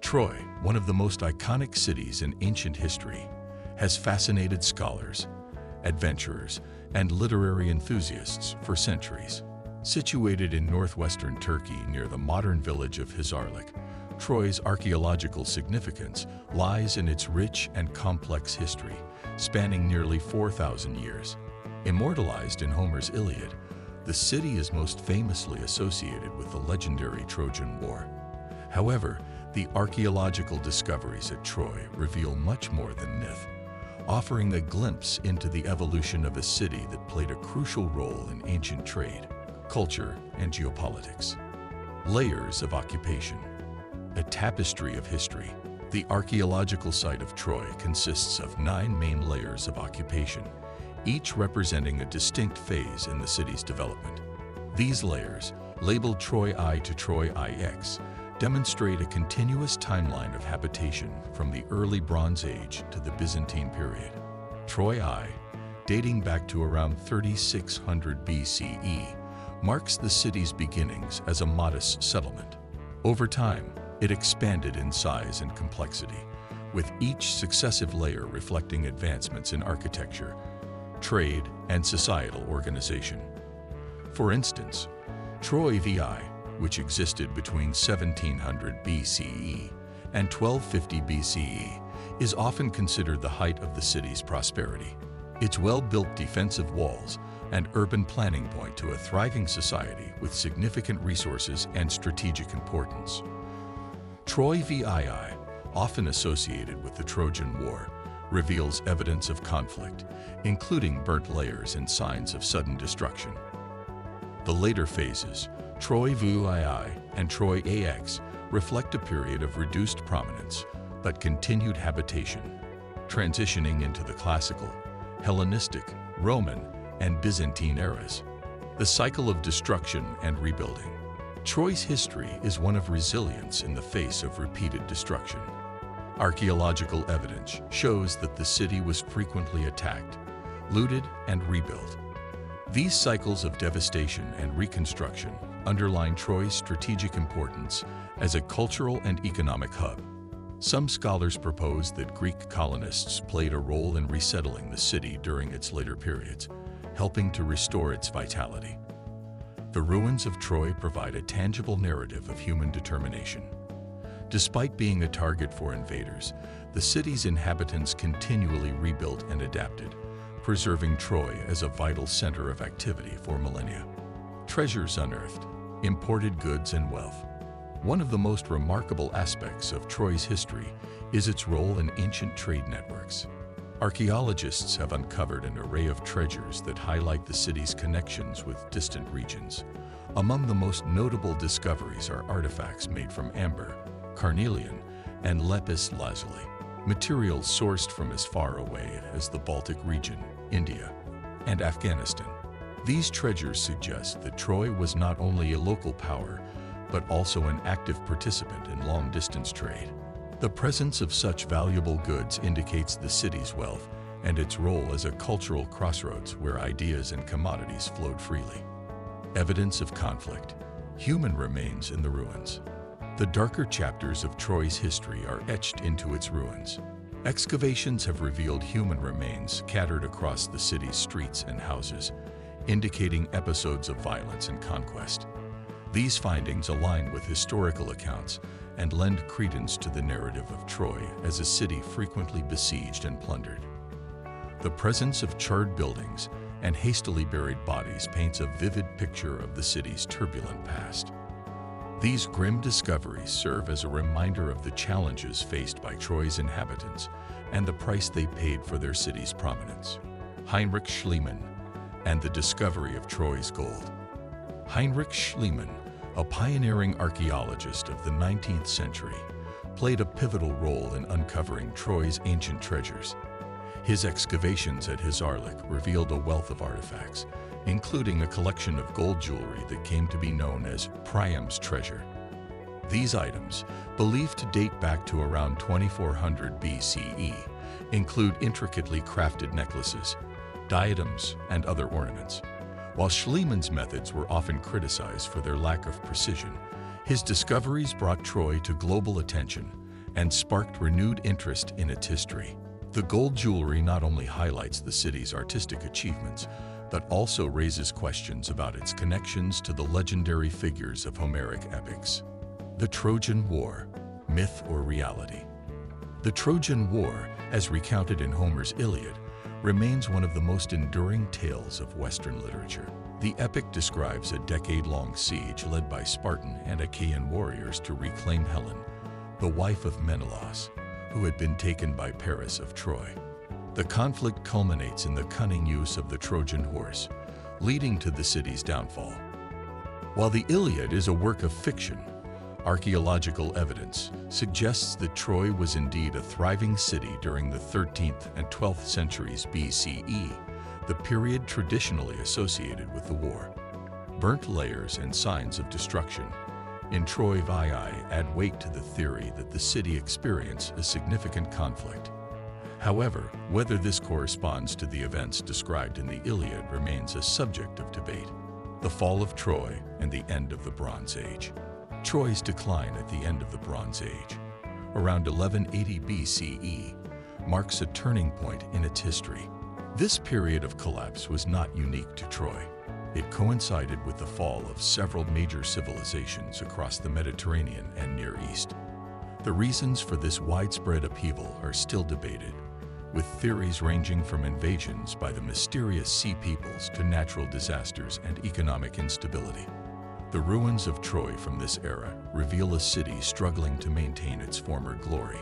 Troy, one of the most iconic cities in ancient history, has fascinated scholars, adventurers, and literary enthusiasts for centuries. Situated in northwestern Turkey near the modern village of Hisarlik, Troy's archaeological significance lies in its rich and complex history, spanning nearly 4,000 years. Immortalized in Homer's Iliad, the city is most famously associated with the legendary Trojan War. However, the archaeological discoveries at Troy reveal much more than myth, offering a glimpse into the evolution of a city that played a crucial role in ancient trade, culture, and geopolitics. Layers of occupation. A tapestry of history. The archaeological site of Troy consists of 9 main layers of occupation, each representing a distinct phase in the city's development. These layers, labeled Troy I to Troy IX, demonstrate a continuous timeline of habitation from the early Bronze Age to the Byzantine period. Troy I, dating back to around 3600 BCE, marks the city's beginnings as a modest settlement. Over time, it expanded in size and complexity, with each successive layer reflecting advancements in architecture, trade, and societal organization. For instance, Troy VI, which existed between 1700 BCE and 1250 BCE, is often considered the height of the city's prosperity. Its well-built defensive walls and urban planning point to a thriving society with significant resources and strategic importance. Troy VII, often associated with the Trojan War, reveals evidence of conflict, including burnt layers and signs of sudden destruction. The later phases, Troy VII and Troy AX, reflect a period of reduced prominence but continued habitation, transitioning into the classical, Hellenistic, Roman, and Byzantine eras. The cycle of destruction and rebuilding. Troy's history is one of resilience in the face of repeated destruction. Archaeological evidence shows that the city was frequently attacked, looted, and rebuilt. These cycles of devastation and reconstruction underline Troy's strategic importance as a cultural and economic hub. Some scholars propose that Greek colonists played a role in resettling the city during its later periods, helping to restore its vitality. The ruins of Troy provide a tangible narrative of human determination. Despite being a target for invaders, the city's inhabitants continually rebuilt and adapted, preserving Troy as a vital center of activity for millennia. Treasures unearthed, imported goods and wealth. One of the most remarkable aspects of Troy's history is its role in ancient trade networks. Archaeologists have uncovered an array of treasures that highlight the city's connections with distant regions. Among the most notable discoveries are artifacts made from amber, carnelian, and lapis lazuli, materials sourced from as far away as the Baltic region, India, and Afghanistan. These treasures suggest that Troy was not only a local power, but also an active participant in long-distance trade. The presence of such valuable goods indicates the city's wealth and its role as a cultural crossroads where ideas and commodities flowed freely. Evidence of conflict. Human remains in the ruins. The darker chapters of Troy's history are etched into its ruins. Excavations have revealed human remains scattered across the city's streets and houses, indicating episodes of violence and conquest. These findings align with historical accounts and lend credence to the narrative of Troy as a city frequently besieged and plundered. The presence of charred buildings and hastily buried bodies paints a vivid picture of the city's turbulent past. These grim discoveries serve as a reminder of the challenges faced by Troy's inhabitants and the price they paid for their city's prominence. Heinrich Schliemann and the discovery of Troy's gold. Heinrich Schliemann, a pioneering archaeologist of the 19th century, played a pivotal role in uncovering Troy's ancient treasures. His excavations at Hisarlik revealed a wealth of artifacts, including a collection of gold jewelry that came to be known as Priam's treasure. These items, believed to date back to around 2400 BCE, include intricately crafted necklaces, diadems, and other ornaments. While Schliemann's methods were often criticized for their lack of precision, his discoveries brought Troy to global attention and sparked renewed interest in its history. The gold jewelry not only highlights the city's artistic achievements, but also raises questions about its connections to the legendary figures of Homeric epics. The Trojan War, myth or reality? The Trojan War, as recounted in Homer's Iliad, remains one of the most enduring tales of Western literature. The epic describes a decade-long siege led by Spartan and Achaean warriors to reclaim Helen, the wife of Menelaus, who had been taken by Paris of Troy. The conflict culminates in the cunning use of the Trojan horse, leading to the city's downfall. While the Iliad is a work of fiction, archaeological evidence suggests that Troy was indeed a thriving city during the 13th and 12th centuries BCE, the period traditionally associated with the war. Burnt layers and signs of destruction in Troy Vii add weight to the theory that the city experienced a significant conflict. However, whether this corresponds to the events described in the Iliad remains a subject of debate. The fall of Troy and the end of the Bronze Age. Troy's decline at the end of the Bronze Age, around 1180 BCE, marks a turning point in its history. This period of collapse was not unique to Troy. It coincided with the fall of several major civilizations across the Mediterranean and Near East. The reasons for this widespread upheaval are still debated, with theories ranging from invasions by the mysterious sea peoples to natural disasters and economic instability. The ruins of Troy from this era reveal a city struggling to maintain its former glory.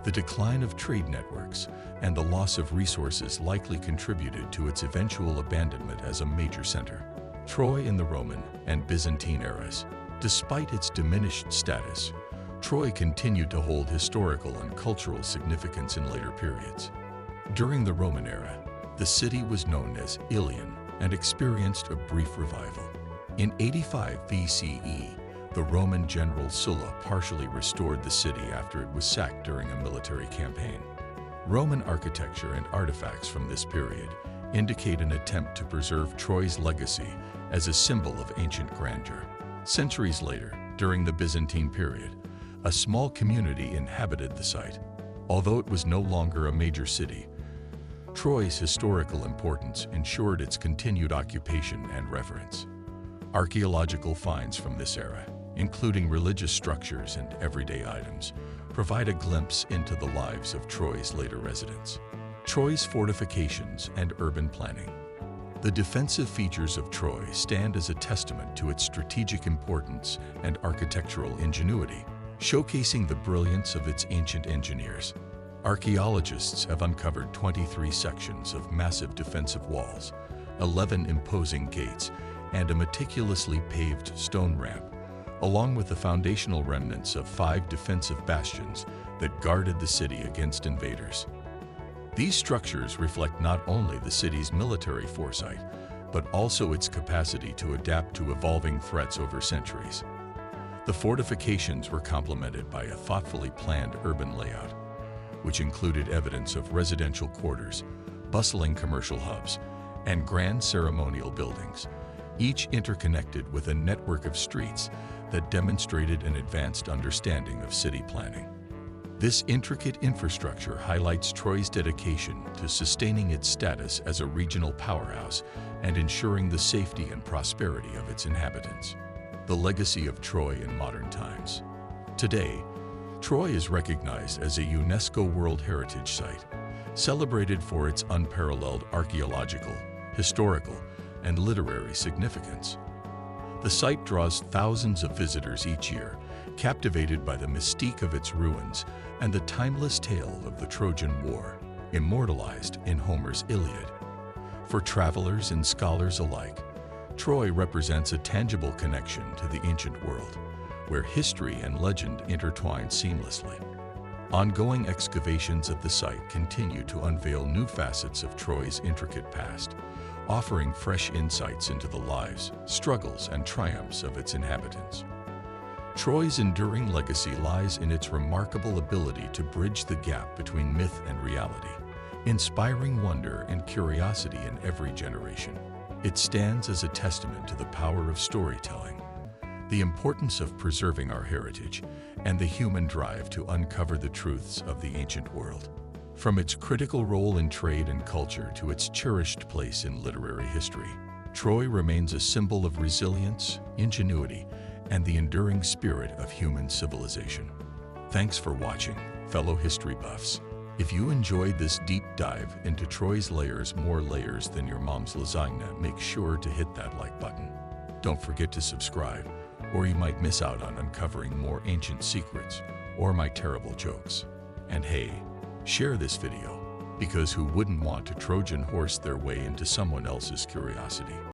The decline of trade networks and the loss of resources likely contributed to its eventual abandonment as a major center. Troy in the Roman and Byzantine eras. Despite its diminished status, Troy continued to hold historical and cultural significance in later periods. During the Roman era, the city was known as Ilion and experienced a brief revival. In 85 BCE, the Roman general Sulla partially restored the city after it was sacked during a military campaign. Roman architecture and artifacts from this period indicate an attempt to preserve Troy's legacy as a symbol of ancient grandeur. Centuries later, during the Byzantine period, a small community inhabited the site. Although it was no longer a major city, Troy's historical importance ensured its continued occupation and reverence. Archaeological finds from this era, including religious structures and everyday items, provide a glimpse into the lives of Troy's later residents. Troy's fortifications and urban planning. The defensive features of Troy stand as a testament to its strategic importance and architectural ingenuity, showcasing the brilliance of its ancient engineers. Archaeologists have uncovered 23 sections of massive defensive walls, 11 imposing gates, and a meticulously paved stone ramp, along with the foundational remnants of 5 defensive bastions that guarded the city against invaders. These structures reflect not only the city's military foresight, but also its capacity to adapt to evolving threats over centuries. The fortifications were complemented by a thoughtfully planned urban layout, which included evidence of residential quarters, bustling commercial hubs, and grand ceremonial buildings, each interconnected with a network of streets that demonstrated an advanced understanding of city planning. This intricate infrastructure highlights Troy's dedication to sustaining its status as a regional powerhouse and ensuring the safety and prosperity of its inhabitants. The legacy of Troy in modern times. Today, Troy is recognized as a UNESCO World Heritage Site, celebrated for its unparalleled archaeological, historical, and literary significance. The site draws thousands of visitors each year, captivated by the mystique of its ruins and the timeless tale of the Trojan War, immortalized in Homer's Iliad. For travelers and scholars alike, Troy represents a tangible connection to the ancient world, where history and legend intertwine seamlessly. Ongoing excavations at the site continue to unveil new facets of Troy's intricate past, offering fresh insights into the lives, struggles, and triumphs of its inhabitants. Troy's enduring legacy lies in its remarkable ability to bridge the gap between myth and reality, inspiring wonder and curiosity in every generation. It stands as a testament to the power of storytelling, the importance of preserving our heritage, and the human drive to uncover the truths of the ancient world. From its critical role in trade and culture to its cherished place in literary history, Troy remains a symbol of resilience, ingenuity, and the enduring spirit of human civilization. Thanks for watching, fellow history buffs. If you enjoyed this deep dive into Troy's more layers than your mom's lasagna, make sure to hit that like button. Don't forget to subscribe, or you might miss out on uncovering more ancient secrets or my terrible jokes. And hey, share this video, because who wouldn't want to Trojan horse their way into someone else's curiosity?